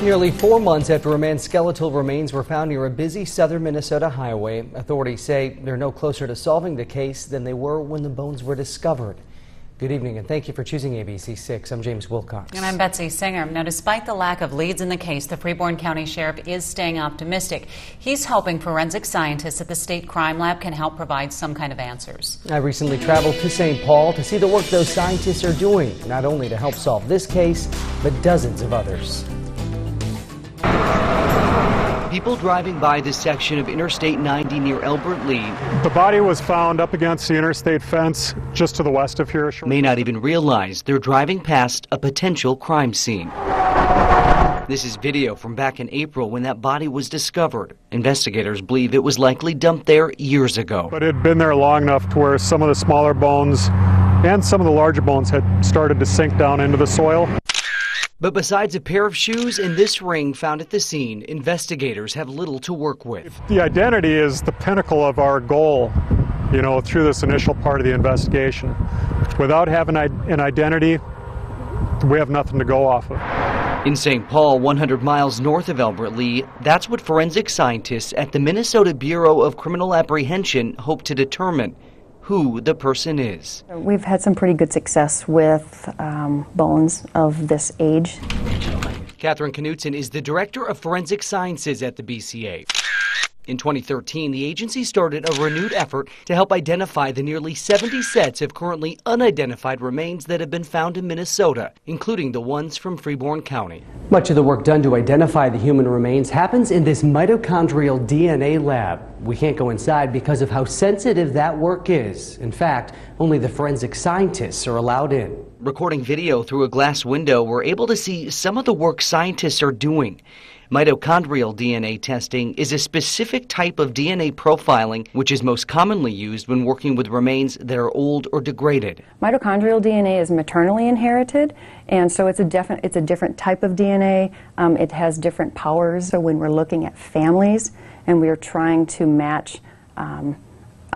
Nearly 4 months after a man's skeletal remains were found near a busy southern Minnesota highway, authorities say they're no closer to solving the case than they were when the bones were discovered. Good evening and thank you for choosing ABC 6. I'm James Wilcox. And I'm Betsy Singer. Now, despite the lack of leads in the case, the Freeborn County Sheriff is staying optimistic. He's hoping forensic scientists at the State Crime Lab can help provide some kind of answers. I recently traveled to St. Paul to see the work those scientists are doing, not only to help solve this case, but dozens of others. People driving by this section of Interstate 90 near Albert Lea. The body was found up against the interstate fence just to the west of here. May not even realize they're driving past a potential crime scene. This is video from back in April when that body was discovered. Investigators believe it was likely dumped there years ago. But it had been there long enough to where some of the smaller bones and some of the larger bones had started to sink down into the soil. But besides a pair of shoes and this ring found at the scene, investigators have little to work with. The identity is the pinnacle of our goal, through this initial part of the investigation. Without having an identity, we have nothing to go off of. In St. Paul, 100 miles north of Albert Lea, that's what forensic scientists at the Minnesota Bureau of Criminal Apprehension hope to determine: who the person is. We've had some pretty good success with bones of this age. KNUTSON is the Director of Forensic Sciences at the BCA. In 2013, the agency started a renewed effort to help identify the nearly 70 sets of currently unidentified remains that have been found in Minnesota, including the ones from Freeborn County. Much of the work done to identify the human remains happens in this mitochondrial DNA lab. We can't go inside because of how sensitive that work is. In fact, only the forensic scientists are allowed in. Recording video through a glass window, we're able to see some of the work scientists are doing. Mitochondrial DNA testing is a specific type of DNA profiling which is most commonly used when working with remains that are old or degraded. Mitochondrial DNA is maternally inherited, and so it's a different type of DNA. It has different powers. So when we're looking at families and we're trying to match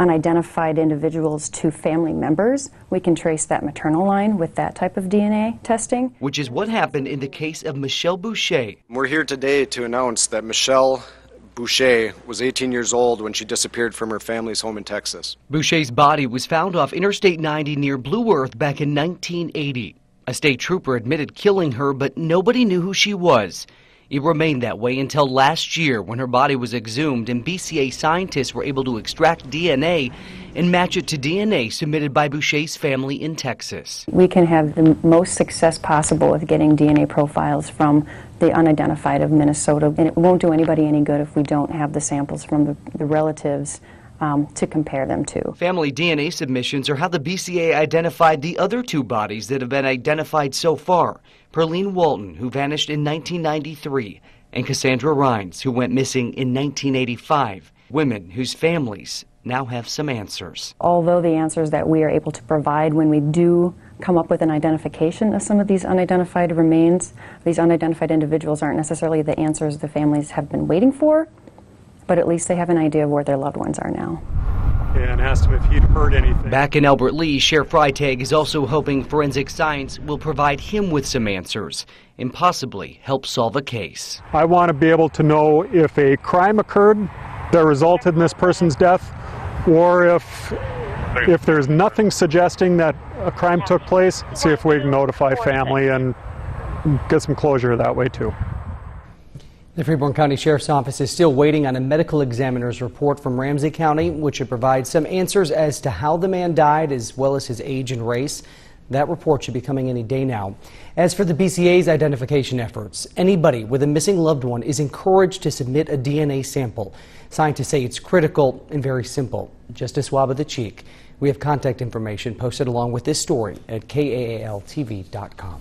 unidentified individuals to family members, we can trace that maternal line with that type of DNA testing. Which is what happened in the case of Michelle Boucher. We're here today to announce that Michelle Boucher was 18 years old when she disappeared from her family's home in Texas. Boucher's body was found off Interstate 90 near Blue Earth back in 1980. A state trooper admitted killing her, but nobody knew who she was. It remained that way until last year when her body was exhumed and BCA scientists were able to extract DNA and match it to DNA submitted by Boucher's family in Texas. We can have the most success possible with getting DNA profiles from the unidentified of Minnesota, and it won't do anybody any good if we don't have the samples from the relatives to compare them to. Family DNA submissions are how the BCA identified the other two bodies that have been identified so far: Perlene Walton, who vanished in 1993, and Cassandra Rines, who went missing in 1985. Women whose families now have some answers. Although the answers that we are able to provide when we do come up with an identification of some of these unidentified remains, these unidentified individuals aren't necessarily the answers the families have been waiting for, but at least they have an idea of where their loved ones are now. And asked him if he'd heard anything. Back in Albert Lea, Sheriff FREITAG is also hoping forensic science will provide him with some answers and possibly help solve a case. I want to be able to know if a crime occurred that resulted in this person's death, or if there's nothing suggesting that a crime took place, see if we can notify family and get some closure that way too. The Freeborn County Sheriff's Office is still waiting on a medical examiner's report from Ramsey County, which should provide some answers as to how the man died as well as his age and race. That report should be coming any day now. As for the BCA's identification efforts, anybody with a missing loved one is encouraged to submit a DNA sample. Scientists say it's critical and very simple, just a swab of the cheek. We have contact information posted along with this story at KAALTV.com.